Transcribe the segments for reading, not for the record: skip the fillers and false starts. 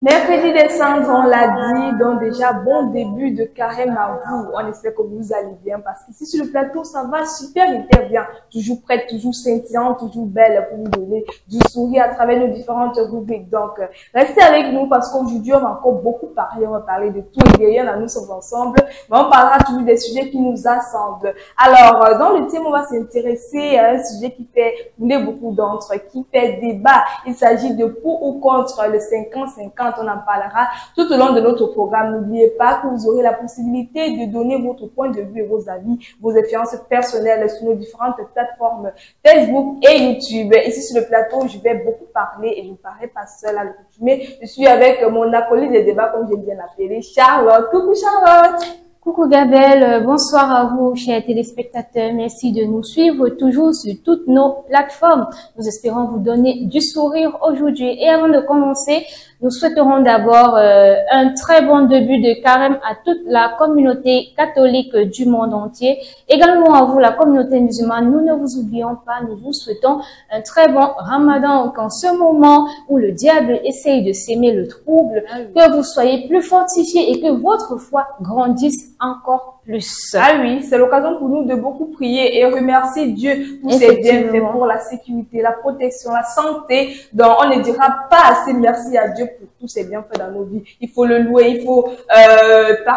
Mercredi décembre, on l'a dit, donc déjà bon début de carême à vous. On espère que vous allez bien parce qu'ici sur le plateau, ça va super bien. Toujours prête, toujours scintillante, toujours belle pour vous donner du sourire à travers nos différentes rubriques. Donc, restez avec nous parce qu'aujourd'hui, on va encore beaucoup parler. On va parler de tout et de rien, là, nous sommes ensemble. Mais on parlera toujours des sujets qui nous assemblent. Alors, dans le thème, on va s'intéresser à un sujet qui fait couler beaucoup d'entre, qui fait débat. Il s'agit de pour ou contre le 50-50. On en parlera tout au long de notre programme. N'oubliez pas que vous aurez la possibilité de donner votre point de vue et vos avis, vos expériences personnelles sur nos différentes plateformes Facebook et YouTube. Ici sur le plateau, je vais beaucoup parler et je ne parlerai pas seule à l'accoutumée. Je suis avec mon acolyte des débats, comme j'aime bien l'appeler, Charlotte. Coucou Charlotte. Coucou Gabelle, bonsoir à vous chers téléspectateurs, merci de nous suivre toujours sur toutes nos plateformes. Nous espérons vous donner du sourire aujourd'hui et avant de commencer, nous souhaiterons d'abord un très bon début de carême à toute la communauté catholique du monde entier. Également à vous, la communauté musulmane, nous ne vous oublions pas, nous vous souhaitons un très bon ramadan qu'en ce moment où le diable essaye de s'aimer le trouble, que vous soyez plus fortifiés et que votre foi grandisse encore plus. Ah oui, c'est l'occasion pour nous de beaucoup prier et remercier Dieu pour ses bienfaits, pour la sécurité, la protection, la santé. Donc, on ne dira pas assez merci à Dieu pour tous ses bienfaits dans nos vies. Il faut le louer, il faut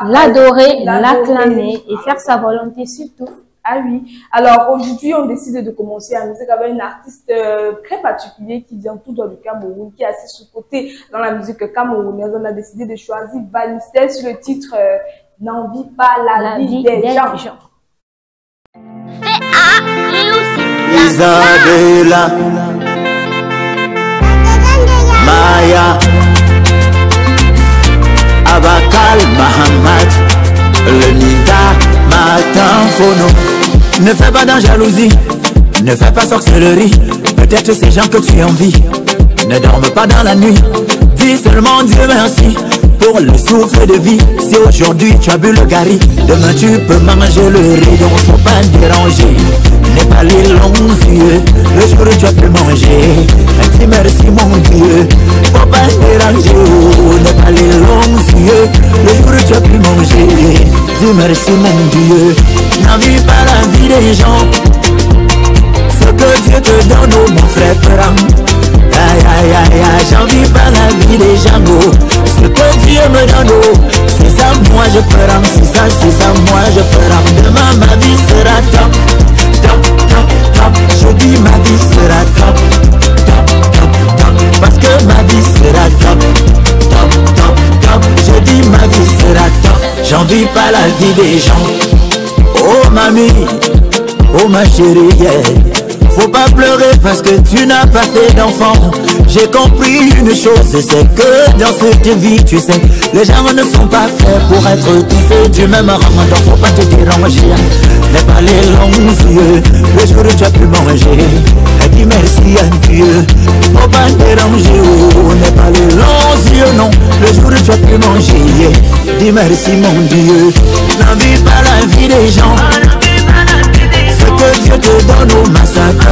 l'adorer, l'acclamer et faire sa volonté surtout. Ah oui. Alors aujourd'hui, on décide de commencer à musique avec un artiste très particulier qui vient tout dans le Cameroun, qui est assez sous-coté dans la musique camerounaise. On a décidé de choisir Balistel sur le titre N'envie pas la vie des gens. Isabella, Maya, Abakal, Mahamad, Lenita, Matin, Fono. Ne fais pas de jalousie, ne fais pas sorcellerie. Peut-être ces gens que tu envies ne dorment pas dans la nuit. Dis seulement Dieu merci pour le souffle de vie. Si aujourd'hui tu as bu le gari, demain tu peux manger le riz. Donc faut pas déranger, n'aie pas les longs yeux. Le jour où tu as pu manger, dis merci mon Dieu. Faut pas déranger, n'aie pas les longs yeux. Le jour où tu as pu manger, dis merci mon Dieu. N'envie pas la vie des gens, ce que Dieu te donne, oh mon frère prends. Aïe aïe aïe aïe, j'envie pas la vie des gens, oh. Ce que Dieu me donne, oh, c'est ça moi je prends, c'est ça moi je prends. Demain ma vie sera top, top, top, top. Je dis ma vie sera top, top, top, top. Parce que ma vie sera top, top, top, top. Je dis ma vie sera top. J'envie pas la vie des gens. Oh mamie, oh ma chérie, yeah. Faut pas pleurer parce que tu n'as pas fait d'enfant. J'ai compris une chose, c'est que dans cette vie, tu sais, les gens ne sont pas faits pour être tous du même rang. Donc faut pas te déranger, n'aie pas les longs yeux. Le jour où tu as pu manger, dis merci à Dieu. Faut pas te déranger, oh, n'aie pas les longs yeux, non. Le jour où tu as pu manger, dis merci mon Dieu. N'envie pas la vie des gens, que Dieu te donne au massacre.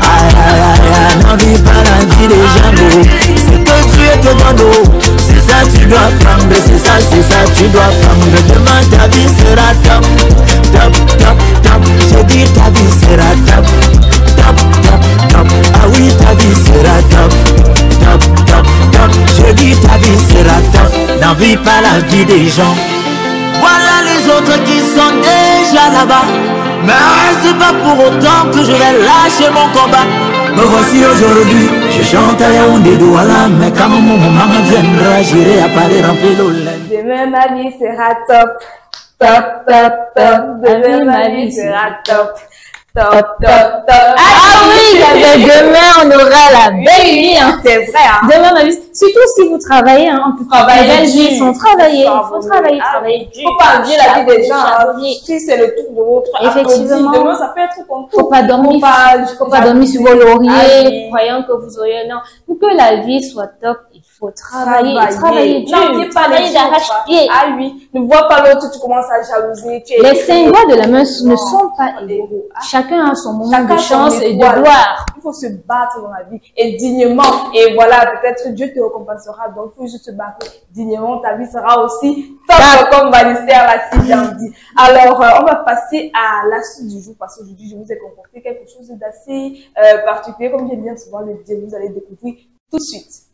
Aïe aïe aïe, n'envie pas la vie des gens. Ce que Dieu te donne, c'est ça tu dois prendre. C'est ça tu dois prendre. Demain ta vie sera top, top, top, top. Je dis ta vie sera top, top, top, top. Ah oui ta vie sera top, top, top, top. Je dis ta vie sera top. N'envie pas la vie des gens. Voilà les autres qui sont déjà là-bas. Mais c'est pas pour autant que je vais lâcher mon combat. Me voici aujourd'hui, je chante à Yaoundé Douala. Mais quand mon maman viendra, j'irai à Paris remplir l'olène. Demain ma vie sera top, top, top, top. Demain ma vie sera top, top, top, top. Ah oui, demain on aura la belle vie, hein. C'est vrai, hein. Demain ma vie, surtout si vous travaillez, hein. On peut travailler, il faut travailler, travailler. Faut pas oublier la vie des gens. Si c'est le tour de l'autre, effectivement. Demain ça peut être comme faut pas dormir, faut pas dormir sur vos lauriers, croyant que vous auriez, non. Pour que la vie soit top, il faut travailler dur, travailler d'arrache-pied. Ah oui, ne vois pas l'autre, tu commences à jalouser. Les 5 doigts de la main ne sont pas égaux. Chacun a son moment de chance et de gloire. Il faut se battre dans la vie et dignement. Et voilà, peut-être Dieu te récompensera. Donc, il faut juste se battre dignement. Ta vie sera aussi top comme Bannister l'a si bien dit. Alors, on va passer à l'astuce du jour parce qu'aujourd'hui, je vous ai concocté quelque chose d'assez particulier. Comme j'aime bien souvent le dire, vous allez découvrir tout de suite.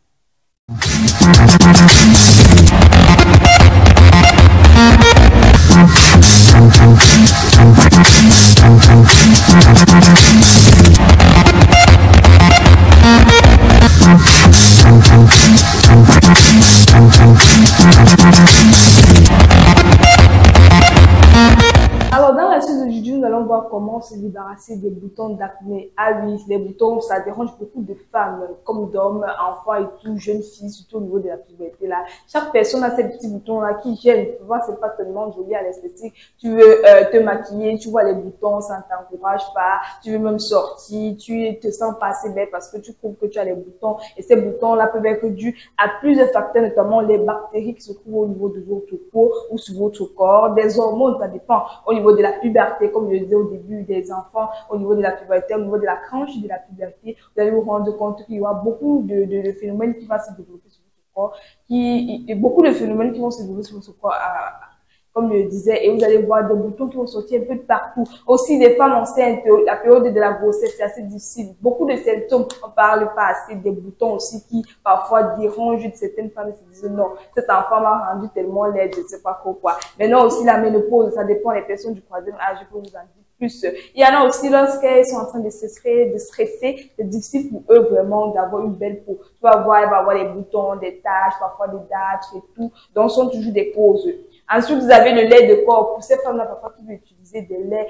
Alors, dans la suite d'aujourd'hui, nous allons voir comment se débarrasser des boutons d'acné. Ah oui, les boutons, ça dérange beaucoup de femmes, comme d'hommes, enfants et tout, jeunes filles, surtout au niveau de la puberté là. Chaque personne a ces petits boutons là qui gênent. Tu vois, c'est pas tellement joli à l'esthétique. Tu veux te maquiller, tu vois les boutons, ça ne t'encourage pas. Tu veux même sortir, tu te sens pas assez belle parce que tu trouves que tu as les boutons. Et ces boutons là peuvent être dus à plusieurs facteurs, notamment les bactéries qui se trouvent au niveau de votre peau ou sur votre corps, des hormones, ça dépend. Au niveau de la puberté, comme je le disais au début, des enfants, au niveau de la puberté, au niveau de la tranche de la puberté, vous allez vous rendre compte qu'il y aura beaucoup de phénomènes qui vont se développer sur votre corps, beaucoup de phénomènes qui vont se développer sur votre corps, comme je le disais, et vous allez voir des boutons qui vont sortir un peu de partout. Aussi, les femmes enceintes, la période de la grossesse, c'est assez difficile. Beaucoup de symptômes, on parle pas assez des boutons aussi qui parfois dérangent certaines femmes et se disent non, cet enfant m'a rendu tellement laide, je ne sais pas pourquoi. Maintenant aussi, la ménopause, ça dépend des personnes du troisième âge, je peux vous en dire plus. Il y en a aussi lorsqu'elles sont en train de stresser, c'est difficile pour eux vraiment d'avoir une belle peau. Tu vas voir, elle va avoir des boutons, des taches, parfois des taches et tout. Donc, ce sont toujours des causes. Ensuite, vous avez le lait de corps. Pour ces femmes-là, parfois, qui vont utiliser des laits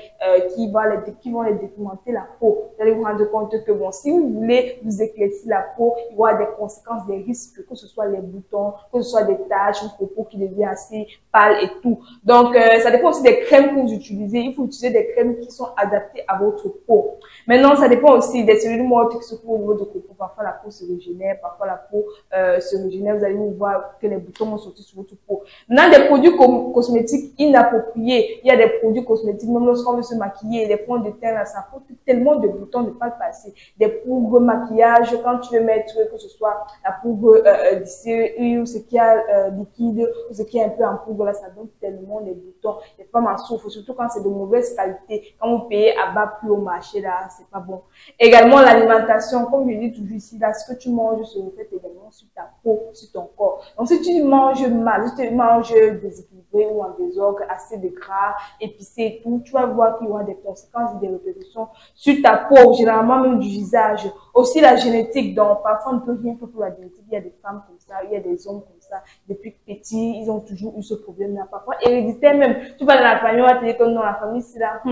qui vont les dépigmenter la peau. Vous allez vous rendre compte que, bon, si vous voulez vous éclaircir la peau, il y aura des conséquences, des risques, que ce soit les boutons, que ce soit des taches, une peau qui devient assez pâle et tout. Donc, ça dépend aussi des crèmes que vous utilisez. Il faut utiliser des crèmes qui sont adaptées à votre peau. Maintenant, ça dépend aussi des cellules mortes qui se trouvent au niveau de votre peau. Parfois, la peau se régénère, parfois, la peau se régénère. Vous allez voir que les boutons vont sortir sur votre peau. Maintenant, des produits cosmétiques inappropriés. Il y a des produits cosmétiques, même lorsqu'on veut se maquiller, les fonds de teint, là, ça porte tellement de boutons de pas le passer. Des poudres maquillage, quand tu veux mettre, que ce soit la poudre d'ici, ou ce qui a liquide, ou ce qui est un peu en poudre, là, ça donne tellement les boutons. Les femmes en souffrent, surtout quand c'est de mauvaise qualité. Quand vous payez à bas prix au marché, là, c'est pas bon. Également, l'alimentation, comme je dis toujours ici, là, ce que tu manges se reflète également sur ta peau, sur ton corps. Donc, si tu manges mal, si tu manges déséquilibré ou en désordre, assez de gras, épicé et tout, tu vas voir qu'il y aura des conséquences et des répercussions sur ta peau, généralement même du visage. Aussi la génétique, donc parfois on ne peut rien faire pour la génétique. Il y a des femmes comme ça, il y a des hommes comme ça. Depuis petit, ils ont toujours eu ce problème-là. Parfois héréditaire même. Tu vas dans la famille, on va te dire que non, la famille c'est là.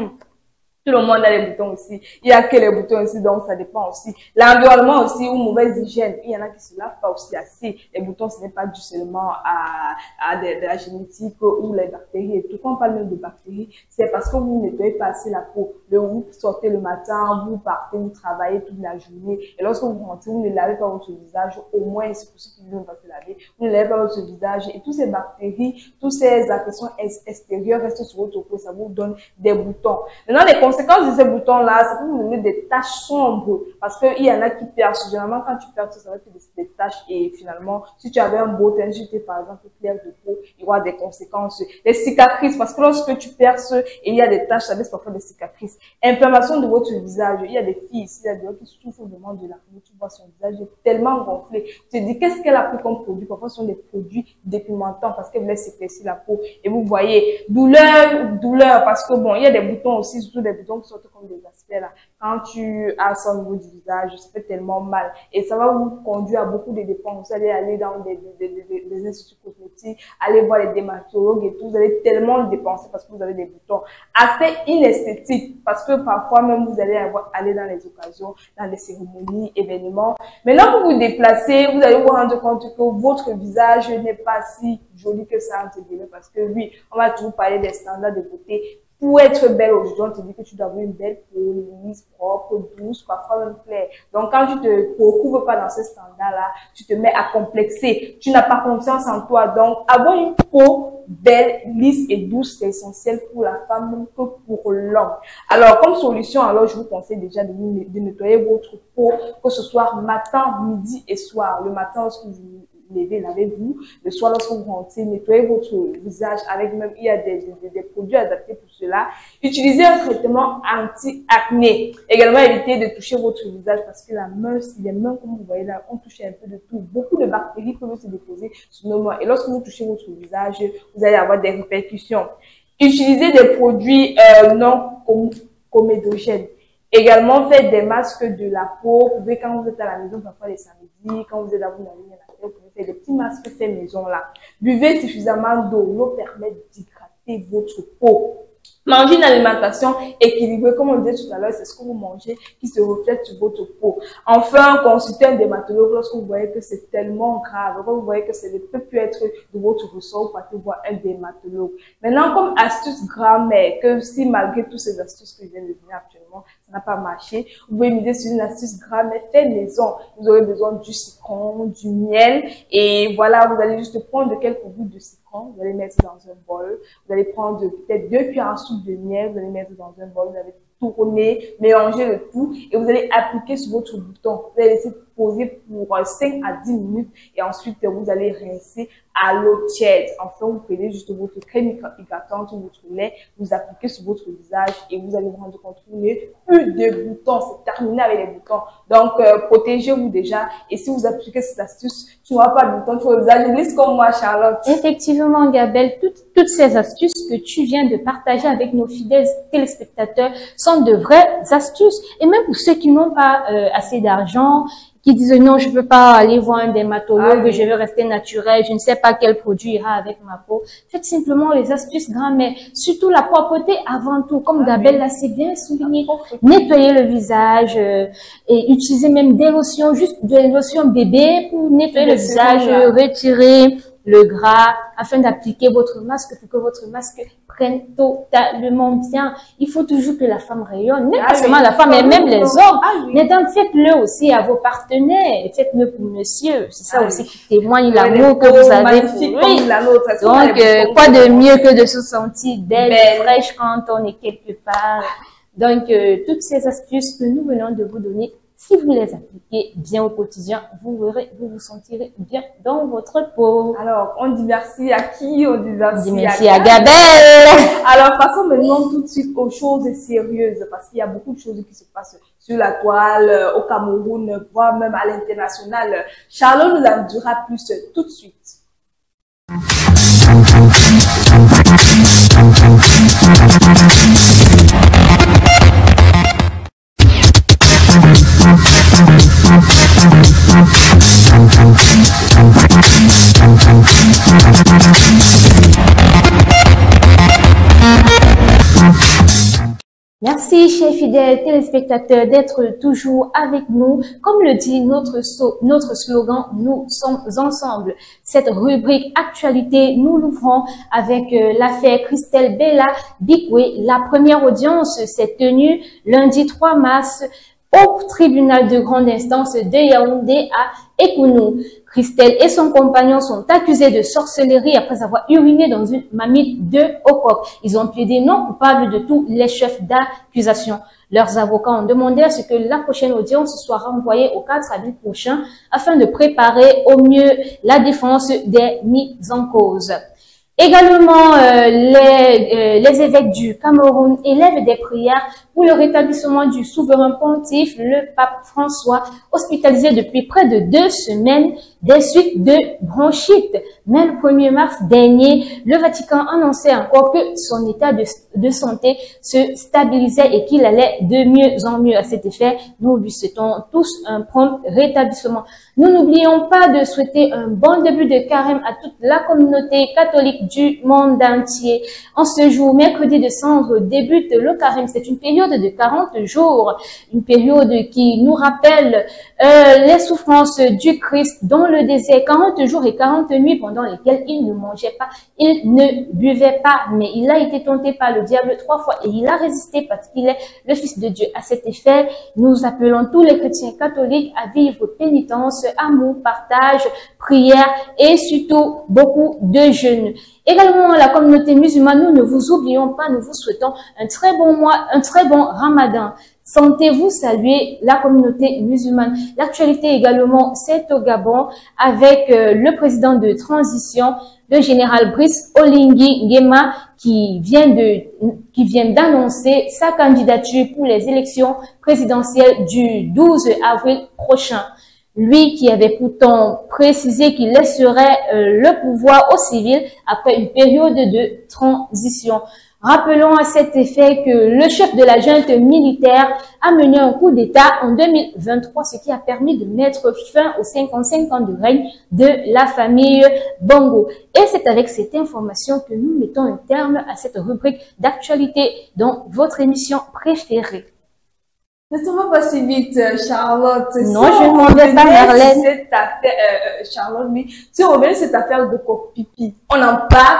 Tout le monde a les boutons aussi. Il y a que les boutons aussi, donc ça dépend aussi. L'environnement aussi, ou mauvaise hygiène. Il y en a qui se lavent pas aussi assez. Les boutons, ce n'est pas dû seulement à de la génétique ou les bactéries et tout. Quand on parle même de bactéries, c'est parce que vous nettoyez pas assez la peau. Vous sortez le matin, vous partez, vous travaillez toute la journée. Et lorsque vous rentrez, vous ne lavez pas votre visage. Au moins, c'est pour ceux qui ne veulent pas se laver. Vous ne lavez pas votre visage. Et toutes ces bactéries, toutes ces agressions extérieures restent sur votre peau. Ça vous donne des boutons. Maintenant, les conséquences de ces boutons-là, c'est que vous donner des taches sombres. Parce qu'il y en a qui percent. Généralement, quand tu perces, ça va te laisser des taches. Et finalement, si tu avais un beau teint, si tu étais par exemple clair de peau, il y aura des conséquences. Les cicatrices, parce que lorsque tu perces et il y a des taches, ça laisse parfois des cicatrices. Inflammation de votre visage. Il y a des filles ici, il y a des gens qui souffrent vraiment de l'acné. Tu vois son visage est tellement gonflé. Tu te dis, qu'est-ce qu'elle a pris comme produit? Parfois, ce sont des produits dépigmentants parce qu'elle laisse s'éclaircir la peau. Et vous voyez, douleur, parce que bon, il y a des boutons aussi, surtout des boutons qui sortent comme des aspects là. Quand tu as ça au niveau du visage, ça fait tellement mal. Et ça va vous conduire à beaucoup de dépenses. Vous allez aller dans des instituts cosmétiques, aller voir les dermatologues et tout. Vous allez tellement dépenser parce que vous avez des boutons. Aspect inesthétique, parce que parfois même vous allez aller dans les occasions, dans les cérémonies, événements. Maintenant, vous vous déplacez, vous allez vous rendre compte que votre visage n'est pas si joli que ça, entre guillemets, parce que oui, on va toujours parler des standards de beauté. Pour être belle aujourd'hui, on te dit que tu dois avoir une belle peau, lisse, propre, douce, parfois même claire. Donc, quand tu te recouvres pas dans ce standard-là, tu te mets à complexer. Tu n'as pas confiance en toi. Donc, avoir une peau belle, lisse et douce. C'est essentiel pour la femme que pour l'homme. Alors, comme solution, alors je vous conseille déjà de nettoyer votre peau, que ce soit matin, midi et soir. Le matin, lorsque vous levez, lavez-vous. Le soir, lorsque vous rentrez, nettoyez votre visage avec même, il y a des produits adaptés pour cela. Utilisez un traitement anti-acné. Également, évitez de toucher votre visage parce que les mains, comme vous voyez là, on touche un peu de tout. Beaucoup de bactéries peuvent se déposer sur nos mains. Et lorsque vous touchez votre visage, vous allez avoir des répercussions. Utilisez des produits non comédogènes. Également, faites des masques de la peau. Vous pouvez, quand vous êtes à la maison, parfois les samedis, quand vous êtes à vous laver la tête, vous pouvez faire des petits masques fait maison là. Buvez suffisamment d'eau. L'eau permet d'hydrater votre peau. Mangez une alimentation équilibrée, comme on disait tout à l'heure, c'est ce que vous mangez qui se reflète sur votre peau. Enfin, consultez un dermatologue lorsque vous voyez que c'est tellement grave, lorsque vous voyez que ça ne peut plus être de votre ressort, vous partez voir un dermatologue. Maintenant, comme astuce grand-mère, que si malgré toutes ces astuces que je viens de donner actuellement, ça n'a pas marché, vous pouvez miser sur une astuce grand-mère fait maison. Vous aurez besoin du citron, du miel, et voilà, vous allez juste prendre quelques gouttes de citron. Vous allez mettre dans un bol. Vous allez prendre peut-être 2 cuillères à soupe de miel. Vous allez mettre dans un bol. Vous allez tourner, mélanger le tout et vous allez appliquer sur votre bouton. Vous allez laisser poser pour 5 à 10 minutes et ensuite vous allez rincer à l'eau tiède. Enfin, vous prenez juste votre crème hydratante ou votre lait, vous appliquez sur votre visage et vous allez vous rendre compte que vous n'avez plus de boutons. C'est terminé avec les boutons. Donc, protégez-vous déjà. Et si vous appliquez cette astuce, tu n'auras pas de boutons sur le visage. Lisse comme moi, Charlotte. Effectivement, Gabelle, toutes ces astuces que tu viens de partager avec nos fidèles téléspectateurs sont de vraies astuces. Et même pour ceux qui n'ont pas assez d'argent, qui disent non, je peux pas aller voir un dermatologue, je veux rester naturel, je ne sais pas quel produit ira avec ma peau. Faites simplement les astuces grand-mère. Surtout la propreté avant tout, comme Gabelle l'a si bien souligné. Nettoyer le visage et utiliser même des lotions, juste des lotions bébé pour nettoyer le visage, retirer le gras afin d'appliquer votre masque pour que votre masque prenne totalement bien. Il faut toujours que la femme rayonne, pas seulement la femme, mais même les hommes. Mais donc, faites-le aussi à vos partenaires, faites-le pour monsieur. C'est ça aussi qui témoigne l'amour que vous avez pour lui. Donc, quoi de mieux que de se sentir belle, fraîche quand on est quelque part. Donc, toutes ces astuces que nous venons de vous donner, si vous les appliquez bien au quotidien, vous verrez, vous vous sentirez bien dans votre peau. Alors, on dit merci à qui? On dit merci à Gabelle. Alors, passons maintenant tout de suite aux choses sérieuses, parce qu'il y a beaucoup de choses qui se passent sur la toile, au Cameroun, voire même à l'international. Charlotte nous en dira plus tout de suite. Merci, chers fidèles téléspectateurs, d'être toujours avec nous. Comme le dit notre slogan, nous sommes ensemble. Cette rubrique actualité, nous l'ouvrons avec l'affaire Christelle Bella Bikwe. La première audience s'est tenue lundi 3 mars au tribunal de grande instance de Yaoundé à Ekounou. Christelle et son compagnon sont accusés de sorcellerie après avoir uriné dans une marmite de coq. Ils ont plaidé non coupables de tous les chefs d'accusation. Leurs avocats ont demandé à ce que la prochaine audience soit renvoyée au 4 avril prochain afin de préparer au mieux la défense des mises en cause. Également, les évêques du Cameroun élèvent des prières pour le rétablissement du souverain pontife, le pape François, hospitalisé depuis près de 2 semaines des suites de bronchite. Mais le 1er mars dernier, le Vatican annonçait encore que son état de santé se stabilisait et qu'il allait de mieux en mieux. À cet effet, nous lui souhaitons tous un prompt rétablissement. Nous n'oublions pas de souhaiter un bon début de carême à toute la communauté catholique du monde entier. En ce jour, mercredi de cendre, débute le carême. C'est une période période de 40 jours, une période qui nous rappelle les souffrances du Christ dans le désert, 40 jours et 40 nuits pendant lesquelles il ne mangeait pas, il ne buvait pas, mais il a été tenté par le diable 3 fois et il a résisté parce qu'il est le Fils de Dieu. À cet effet, nous appelons tous les chrétiens catholiques à vivre pénitence, amour, partage, prière et surtout beaucoup de jeûnes. Également, la communauté musulmane, nous ne vous oublions pas, nous vous souhaitons un très bon mois, un très bon Ramadan. Sentez-vous saluer la communauté musulmane. L'actualité également, c'est au Gabon avec le président de transition, le général Brice Oligui Nguema, qui vient d'annoncer sa candidature pour les élections présidentielles du 12 avril prochain. Lui qui avait pourtant précisé qu'il laisserait le pouvoir aux civils après une période de transition. Rappelons à cet effet que le chef de la junte militaire a mené un coup d'État en 2023, ce qui a permis de mettre fin aux 55 ans de règne de la famille Bongo. Et c'est avec cette information que nous mettons un terme à cette rubrique d'actualité dans votre émission préférée. Ne t'en vas pas si vite, Charlotte. Non, je ne m'en vais pas, Marlène. Cette affaire, Charlotte, mais si on revient sur cette affaire de coq-pipi, on en parle.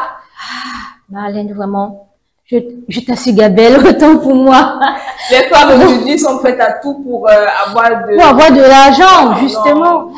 Marlène, vraiment, je t'assure, Gabelle, autant pour moi. Les femmes aujourd'hui sont prêtes à tout pour avoir de l'argent, justement.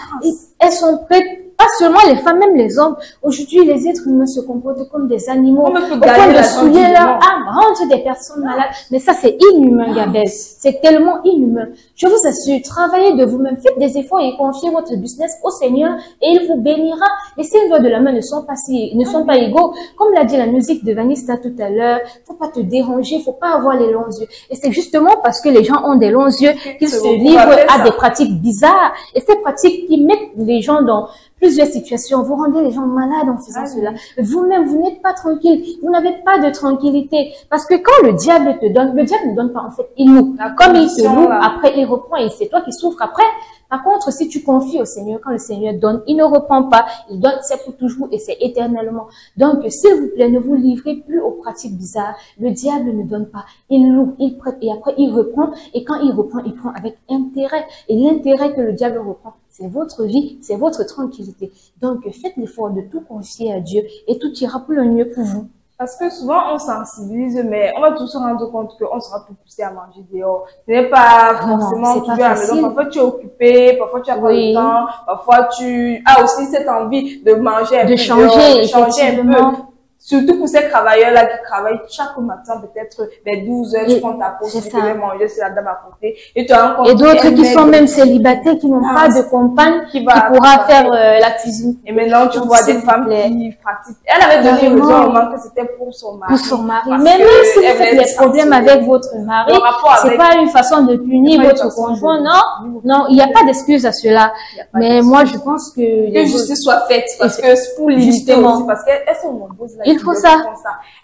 Elles sont prêtes. Pas seulement les femmes, même les hommes. Aujourd'hui, les êtres humains se comportent comme des animaux. Au point de souiller leur âme, rendre des personnes malades. Mais ça, c'est inhumain, Gabelle. C'est tellement inhumain. Je vous assure, travaillez de vous-même, faites des efforts et confiez votre business au Seigneur et il vous bénira. Les 5 doigts de la main ne sont pas égaux. Comme l'a dit la musique de Vanessa tout à l'heure, faut pas te déranger, faut pas avoir les longs yeux. Et c'est justement parce que les gens ont des longs yeux qu'ils se livrent à des pratiques bizarres. Et ces pratiques qui mettent les gens dans plusieurs situations, vous rendez les gens malades en faisant cela. Vous-même, vous n'êtes pas tranquille. Vous n'avez pas de tranquillité. Parce que quand le diable te donne, le diable ne donne pas, en fait, il loue. Comme il te loue, après il reprend et c'est toi qui souffres après. Par contre, si tu confies au Seigneur, quand le Seigneur donne, il ne reprend pas. Il donne, c'est pour toujours et c'est éternellement. Donc, s'il vous plaît, ne vous livrez plus aux pratiques bizarres. Le diable ne donne pas. Il loue, il prête et après il reprend. Et quand il reprend, il prend avec intérêt. Et l'intérêt que le diable reprend, c'est votre vie, c'est votre tranquillité. Donc, faites l'effort de tout confier à Dieu et tout ira pour le mieux pour vous. Parce que souvent, on sensibilise, mais on va tous se rendre compte qu'on sera tout poussé à manger dehors. Ce n'est pas forcément toujours à la maison. Parfois, tu es occupé, parfois, tu as pas le temps, parfois, tu as aussi cette envie de manger un peu changer un peu. Surtout pour ces travailleurs-là qui travaillent chaque matin, peut-être vers 12 heures, tu prends ta pause, tu peux manger, c'est la dame à côté. Et d'autres qui sont même célibataires, qui n'ont pas de compagne, qui pourra faire la cuisine. Et maintenant, tu vois des femmes qui pratiquent. Elle avait donné raison au moment que c'était pour son mari. Pour son mari. Mais même si vous faites des problèmes avec votre mari, c'est pas une façon de punir votre conjoint, non? Non, il n'y a pas d'excuse à cela. Mais moi, je pense que justice soit faite, parce que pour limiter aussi, parce qu'elles sont nombreuses là. Il faut ça.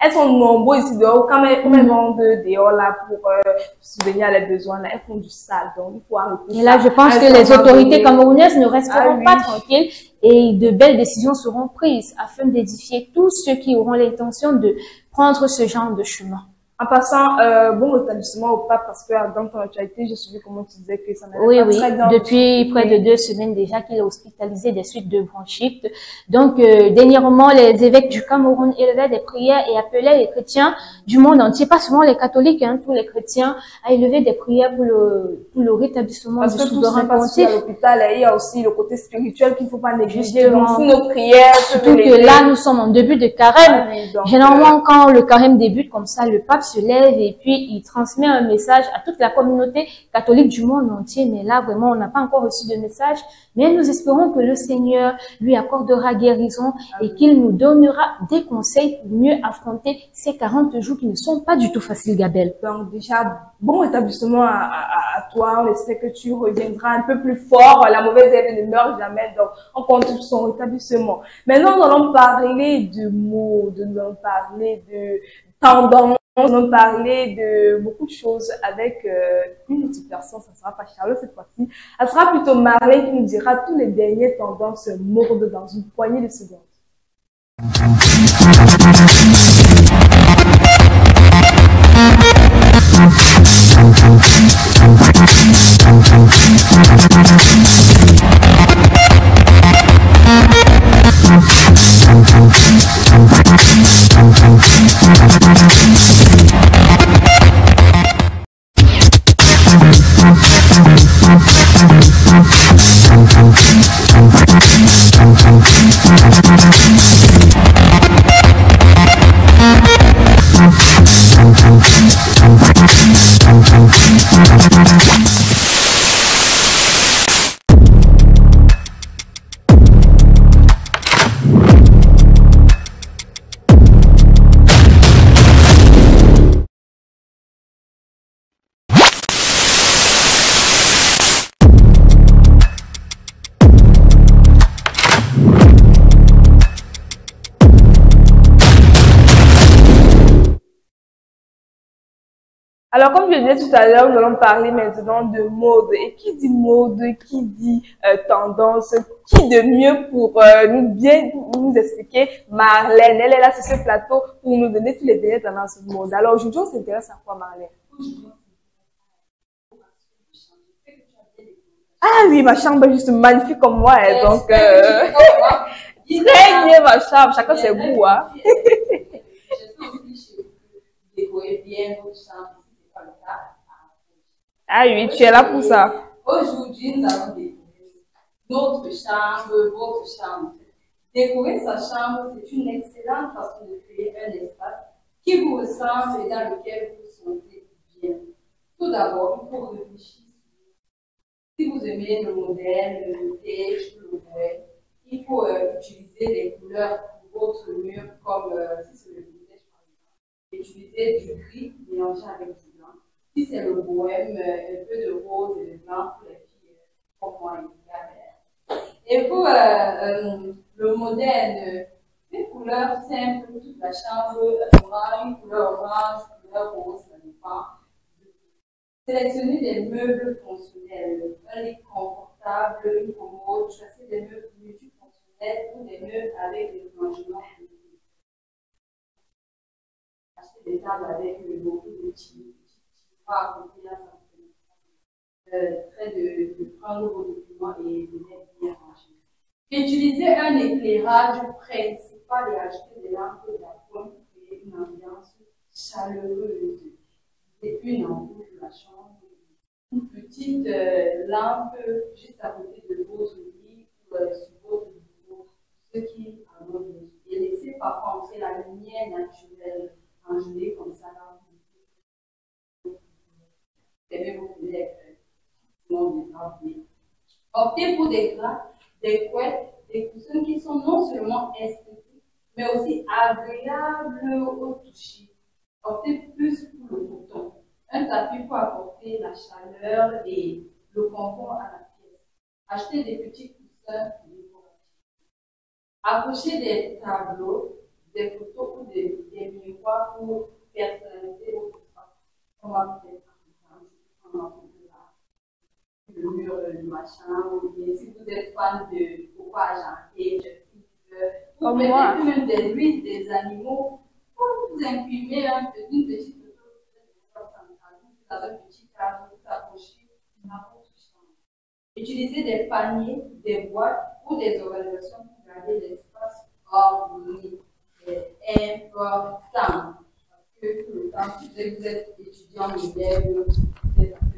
Elles sont nombreuses ici dehors. Quand elles vont dehors là pour subvenir à les besoins, là, elles font du sale. Donc, il faut arrêter. Et là, je pense que les autorités camerounaises ne resteront pas tranquilles et de belles décisions seront prises afin d'édifier tous ceux qui auront l'intention de prendre ce genre de chemin. En passant, bon rétablissement au pape, parce que dans ton actualité, j'ai suivi comment tu disais que ça n'allait pas très bien. Depuis près de 2 semaines déjà qu'il est hospitalisé des suites de bronchite. Donc, dernièrement, les évêques du Cameroun élevaient des prières et appelaient les chrétiens du monde entier, pas seulement les catholiques, hein, tous les chrétiens, à élever des prières pour le rétablissement du souverain pontife. À l'hôpital, il y a aussi le côté spirituel qu'il ne faut pas négliger. Donc, nos prières, surtout que là, nous sommes en début de carême. Généralement, quand le carême débute comme ça, le pape se lève et puis il transmet un message à toute la communauté catholique du monde entier. Mais là, vraiment, on n'a pas encore reçu de message. Mais nous espérons que le Seigneur lui accordera guérison et qu'il nous donnera des conseils pour mieux affronter ces 40 jours qui ne sont pas du tout faciles, Gabelle. Donc déjà, bon rétablissement à toi. On espère que tu reviendras un peu plus fort. La mauvaise herbe ne meurt jamais. Donc, on compte sur son rétablissement. Maintenant, nous allons parler de mots, nous allons parler de tendance. On va parler de beaucoup de choses avec une autre personne, ça sera pas Charlotte cette fois-ci. Ça sera plutôt Marlène qui nous dira tous les dernières tendances mordes dans une poignée de secondes. Alors, comme je disais tout à l'heure, nous allons parler maintenant de mode. Et qui dit mode, qui dit tendance, qui de mieux pour nous expliquer Marlène. Elle est là sur ce plateau pour nous donner tous les dernières tendances du monde. Alors, aujourd'hui, on s'intéresse à quoi, Marlène? Ah oui, ma chambre est juste magnifique comme moi. Hein, donc, très bien, ma chambre. Chacun ses goûts. Hein. Ah oui, tu es là pour ça. Aujourd'hui, nous allons découvrir notre chambre, votre chambre. Découvrir sa chambre, c'est une excellente façon de créer un espace qui vous ressemble et dans lequel vous vous sentez bien. Tout d'abord, il faut réfléchir. Si vous aimez le modèle, le beige, le vert, il faut utiliser des couleurs pour votre mur, comme si c'est le beige, par exemple. Utiliser du gris mélangé avec du blanc. Si c'est le bohème, un peu de rose et de blanc pour les filles comme moi et pour le modèle, une couleur simple pour toute la chambre, une couleur orange, une couleur rose, ça dépend. Sélectionnez des meubles fonctionnels, un lit confortable, une commode, choisissez des meubles multifonctionnels ou des meubles avec des rangements. Achetez des tables avec beaucoup de petits de prendre vos documents et de mettre bien rangés. Utilisez un éclairage principal et acheter des lampes d'appoint pour créer une ambiance chaleureuse. Et une ampoule de la chambre, une petite lampe juste à côté de votre lit ou sur votre bureau, ce qui a besoin de et laissez par contre la lumière naturelle engelée comme ça là. Optez pour des draps, des couettes, des coussins qui sont non seulement esthétiques, mais aussi agréables au toucher. Optez plus pour le coton. Un tapis pour apporter la chaleur et le confort à la pièce. Achetez des petits coussins décoratifs. Accrochez des tableaux, des photos ou des miroirs pour personnaliser votre espace. On va peut-être le mur de ma chambre, ou si vous êtes fan de coco argenté, vous mettez même des huiles des animaux pour vous imprimer une petite photo dans un petit cadre, vous accrochez dans votre chambre. Utilisez des paniers, des boîtes ou des organisations pour garder l'espace ordonné. C'est important parce que tout le temps, si vous êtes étudiant modèle, vous êtes un peu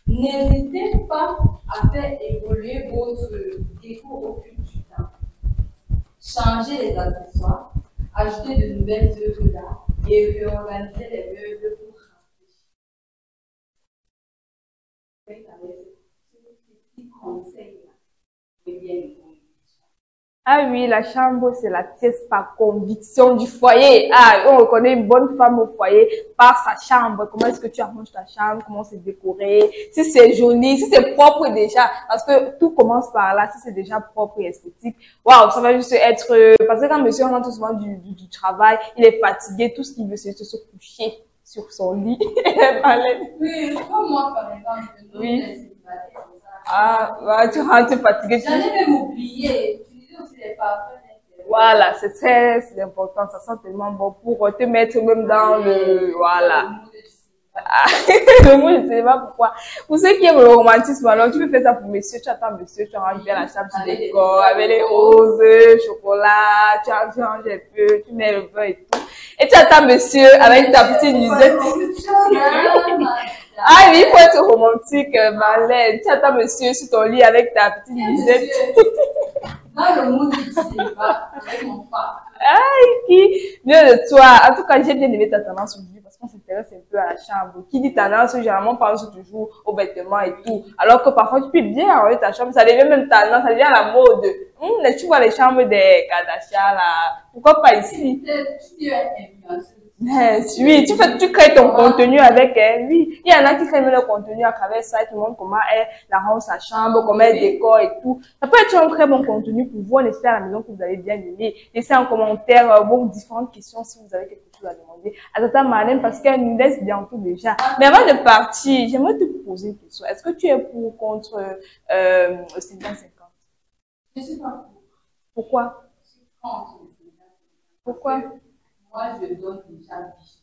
n'hésitez pas à faire évoluer votre déco au fil du temps. Changez les accessoires, ajoutez de nouvelles œuvres d'art et réorganisez les meubles pour rafraîchir. Avec ce petit conseil-là, c'est bien. Ah oui, la chambre, c'est la pièce par conviction du foyer. Ah, on reconnaît une bonne femme au foyer par sa chambre. Comment est-ce que tu arranges ta chambre? Comment c'est décoré? Si c'est joli, si c'est propre déjà. Parce que tout commence par là. Si c'est déjà propre et esthétique. Waouh, ça va juste être, parce que quand monsieur rentre souvent du travail, il est fatigué. Tout ce qu'il veut, c'est se coucher sur son lit. Oui, comme moi, par exemple. Oui. Ah, bah, tu rentres fatigué. J'en ai même oublié. Voilà, c'est très important, ça sent tellement bon pour te mettre même dans le, voilà. Le mot, je sais pas pourquoi. Pour ceux qui aiment le romantisme, alors tu peux faire ça pour monsieur, tu attends monsieur, tu ranges bien la chambre, tu décores avec les roses, chocolat, tu ranges un peu, tu mets le beurre et tout. Et tu attends monsieur avec ta petite musette. Ah oui, il faut être romantique, Marlène. Tu attends monsieur sur ton lit avec ta petite musette. Dans le monde du cinéma, avec mon père. Aïe, mieux de toi. En tout cas, j'ai bien aimé ta tendance aujourd'hui parce qu'on s'intéresse un peu à la chambre. Qui dit tendance, généralement, pense toujours aux vêtements et tout. Alors que parfois, tu peux bien enlever ta chambre. Ça devient même tendance, ça devient la mode. Tu vois les chambres des Kardashian, là. Pourquoi pas ici? Tu es influenceuse. Oui, tu crées ton contenu avec elle. Oui, il y en a qui créent le contenu à travers ça, qui montrent comment elle arrange sa chambre, comment elle décore et tout. Ça peut être un très bon contenu pour vous. On espère à la maison que vous avez bien aimé. Laissez en commentaire vos différentes questions si vous avez quelque chose à demander à Tata Marlène parce qu'elle nous laisse bientôt déjà. Mais avant de partir, j'aimerais te poser une question. Est-ce que tu es pour ou contre 50-50? Je suis pas pour. Pourquoi? Je suis contre. Pourquoi? Moi, je donne déjà vie.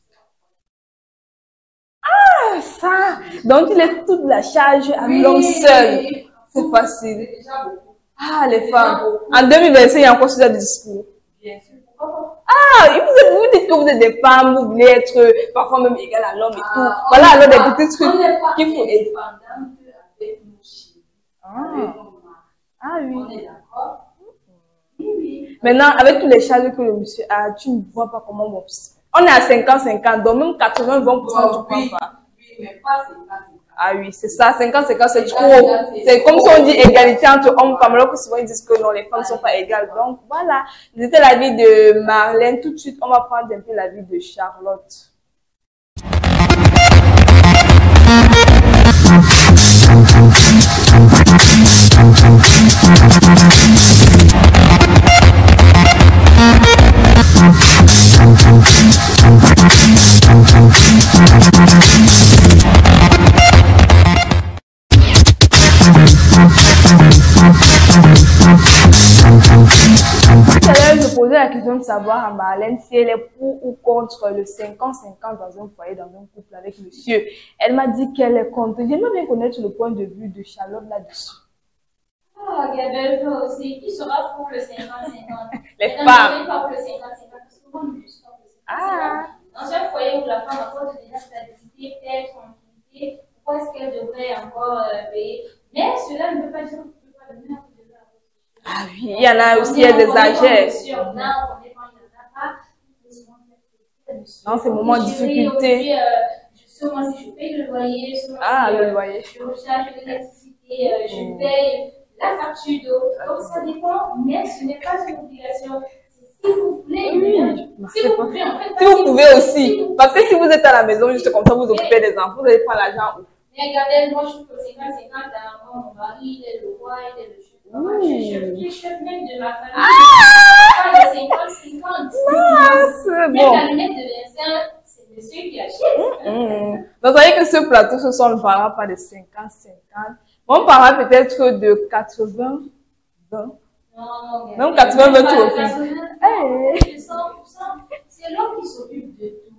Ah, ça! Donc, tu laisses toute la charge à l'homme seul. C'est facile. C'est déjà beaucoup. Ah, les femmes. En 2025, il y a encore ce discours. Bien sûr, pourquoi pas? Ah, vous dites que vous êtes des femmes, vous voulez être parfois même égal à l'homme et tout. Voilà, alors des petits trucs qu'il faut aider. Indépendante avec nos chiens, Ah. avec nos maris. Ah oui. On est d'accord? Oui. Maintenant, avec tous les charges que le monsieur a, tu ne vois pas comment on est à 50-50, donc même 80-20%, tu prends pas. Oui, mais pas 50-50. Ah oui, c'est ça, 50-50, c'est trop. C'est comme si on dit égalité entre hommes et femmes, alors que souvent ils disent que non, les femmes ne sont pas égales. Donc voilà, c'était l'avis de Marlène. Tout de suite, on va prendre un peu l'avis de Charlotte. Je posais la question de savoir à Marlène si elle est pour ou contre le 50-50 dans un foyer, dans un couple avec monsieur. Elle m'a dit qu'elle est contre. J'aimerais bien connaître le point de vue de Charlotte là-dessus. Ah, Gabriel, toi aussi, qui sera pour le 50-50? Les femmes. Pas pour le 50-50, parce que moi, je ne suis pas pour le 50-50. Ah. Dans un foyer où la femme apporte déjà stabilité, paix, tranquillité, pourquoi est-ce qu'elle devrait encore payer? Mais cela ne veut pas dire que tu ne peux pas donner un coup de main. Ah oui, il y en a aussi, il y a des âgés. Non, c'est moment de difficulté. Moi, si je paye le loyer, le loyer. Je recharge l'électricité, je paye la facture d'eau. Donc, ça dépend, mais ce n'est pas une obligation. Si vous voulez, si vous pouvez, en fait, si vous pouvez aussi. Parce que si vous êtes à la maison, juste comme ça, vous occupez des enfants, vous n'avez pas l'argent. Mais regardez, moi, je trouve que 50-50, mon mari, il est le roi, il est le chef. Je suis chef même de ma famille. Pas de 50-50. C'est Même bon. la lunette de 25, c'est monsieur qui achète. Donc, vous voyez que ce plateau, ce sont, ne parlera pas de 50-50. On parlera peut-être de 80-20. Non, même 80-20, tu refais. C'est l'homme qui s'occupe de tout.